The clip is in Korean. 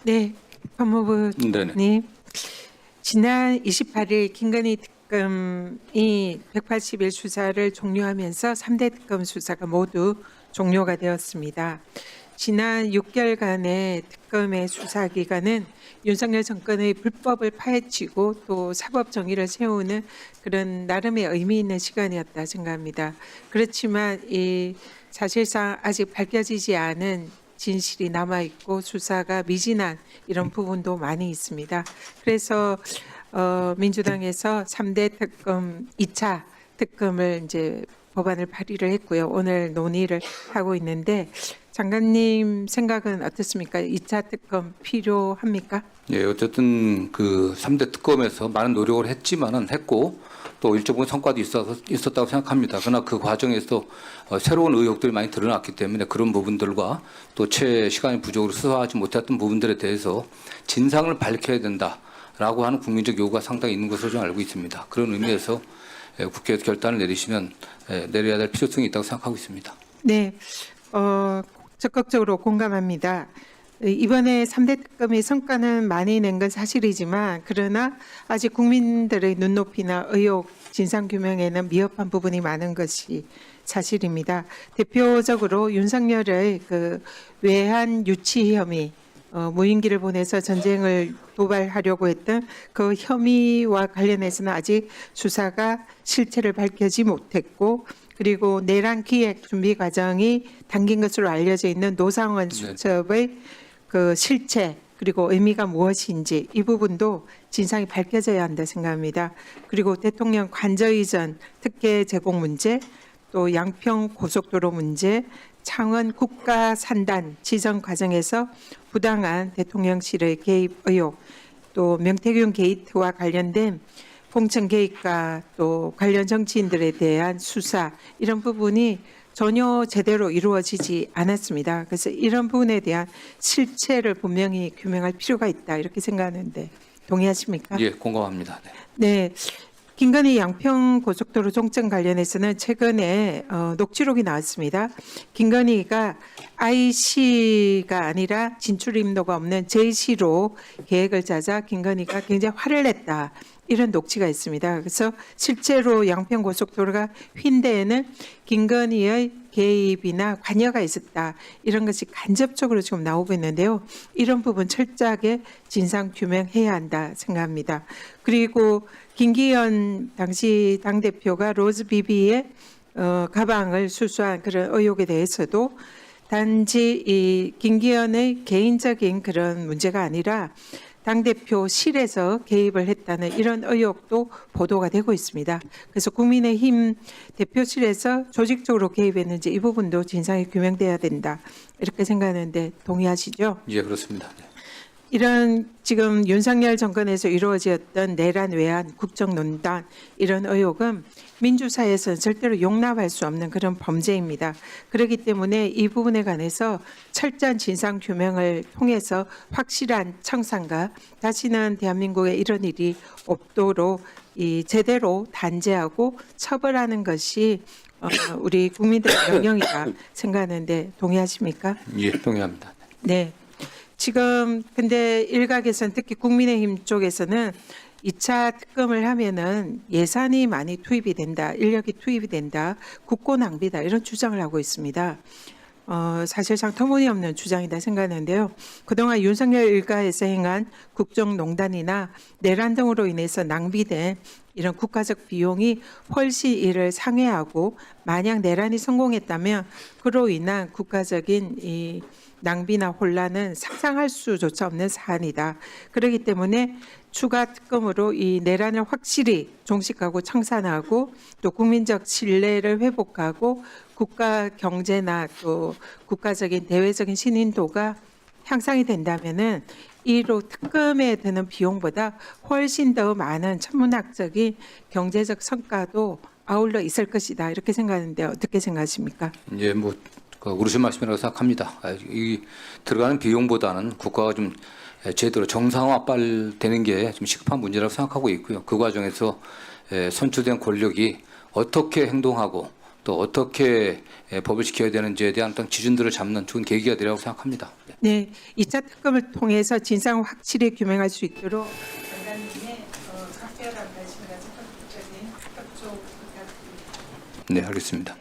네, 네네. 법무부님. 지난 28일 김건희 특검이 180일 수사를 종료하면서 3대 특검 수사가 모두 종료가 되었습니다. 지난 6개월간의 특검의 수사 기간은 윤석열 정권의 불법을 파헤치고 또 사법 정의를 세우는 그런 나름의 의미 있는 시간이었다 생각합니다. 그렇지만 이 사실상 아직 밝혀지지 않은 진실이 남아 있고 수사가 미진한 이런 부분도 많이 있습니다. 그래서 민주당에서 3대 특검 2차 특검을 이제 법안을 발의를 했고요. 오늘 논의를 하고 있는데 장관님 생각은 어떻습니까? 2차 특검 필요합니까? 예, 어쨌든 그 3대 특검에서 많은 노력을 했고 또 일정 부분 성과도 있었다고 생각합니다. 그러나 그 과정에서 새로운 의혹들이 많이 드러났기 때문에 그런 부분들과 또 채 시간이 부족으로 수사하지 못했던 부분들에 대해서 진상을 밝혀야 된다라고 하는 국민적 요구가 상당히 있는 것으로 좀 알고 있습니다. 그런 의미에서 국회에서 결단을 내리시면 내려야 될 필요성이 있다고 생각하고 있습니다. 네, 적극적으로 공감합니다. 이번에 3대 특검의 성과는 많이 낸 건 사실이지만 그러나 아직 국민들의 눈높이나 의혹 진상규명에는 미흡한 부분이 많은 것이 사실입니다. 대표적으로 윤석열의 그 외환 유치 혐의, 무인기를 보내서 전쟁을 도발하려고 했던 그 혐의와 관련해서는 아직 수사가 실체를 밝히지 못했고 그리고 내란 기획 준비 과정이 당긴 것으로 알려져 있는 노상원 수첩의 그 실체 그리고 의미가 무엇인지 이 부분도 진상이 밝혀져야 한다 생각합니다. 그리고 대통령 관저 이전 특혜 제공 문제, 또 양평 고속도로 문제, 창원 국가 산단 지정 과정에서 부당한 대통령실의 개입 의혹, 또 명태균 게이트와 관련된 공천 개입과 또 관련 정치인들에 대한 수사 이런 부분이 전혀 제대로 이루어지지 않았습니다. 그래서 이런 부분에 대한 실체를 분명히 규명할 필요가 있다 이렇게 생각하는데 동의하십니까? 예, 공감합니다. 네. 네. 김건희 양평 고속도로 종점 관련해서는 최근에 녹취록이 나왔습니다. 김건희가 IC가 아니라 진출 임도가 없는 JC로 계획을 짜자 김건희가 굉장히 화를 냈다. 이런 녹취가 있습니다. 그래서 실제로 양평 고속도로가 휜 김건희의 개입이나 관여가 있었다. 이런 것이 간접적으로 지금 나오고 있는데요. 이런 부분 철저하게 진상 규명해야 한다 생각합니다. 그리고 김기현 당시 당대표가 로즈비비의 가방을 수수한 그런 의혹에 대해서도 단지 이 김기현의 개인적인 그런 문제가 아니라 당대표실에서 개입을 했다는 이런 의혹도 보도가 되고 있습니다. 그래서 국민의힘 대표실에서 조직적으로 개입했는지 이 부분도 진상이 규명돼야 된다. 이렇게 생각하는데 동의하시죠? 예, 그렇습니다. 네. 이런 지금 윤석열 정권에서 이루어졌던 내란 외환 국정농단 이런 의혹은 민주사회에서는 절대로 용납할 수 없는 그런 범죄입니다. 그렇기 때문에 이 부분에 관해서 철저한 진상 규명을 통해서 확실한 청산과 다시는 대한민국에 이런 일이 없도록 이 제대로 단죄하고 처벌하는 것이 우리 국민들의 명령이다 생각하는데 동의하십니까? 예, 동의합니다. 네. 지금 근데 일각에서는 특히 국민의힘 쪽에서는 2차 특검을 하면은 예산이 많이 투입이 된다, 인력이 투입이 된다, 국고 낭비다 이런 주장을 하고 있습니다. 사실상 터무니없는 주장이다 생각하는데요. 그동안 윤석열 일가에서 행한 국정농단이나 내란 등으로 인해서 낭비된 이런 국가적 비용이 훨씬 이를 상회하고 만약 내란이 성공했다면 그로 인한 국가적인 이 낭비나 혼란은 상상할 수조차 없는 사안이다. 그렇기 때문에 추가 특검으로 이 내란을 확실히 종식하고 청산하고 또 국민적 신뢰를 회복하고 국가 경제나 또 국가적인 대외적인 신인도가 향상이 된다면은 이로 특검에 드는 비용보다 훨씬 더 많은 천문학적인 경제적 성과도 아울러 있을 것이다. 이렇게 생각하는데 어떻게 생각하십니까? 예, 뭐 옳으신 말씀이라고 생각합니다. 이 들어가는 비용보다는 국가가 좀 제대로 정상화되는 게 좀 시급한 문제라고 생각하고 있고요. 그 과정에서 선출된 권력이 어떻게 행동하고 또 어떻게 법을 지켜야 되는지에 대한 어떤 기준들을 잡는 좋은 계기가 되리라고 생각합니다. 네. 네, 2차 특검을 통해서 진상을 확실히 규명할 수 있도록 장관님의 각별한 관심과 적극적인 협조 부탁드립니다. 네, 알겠습니다.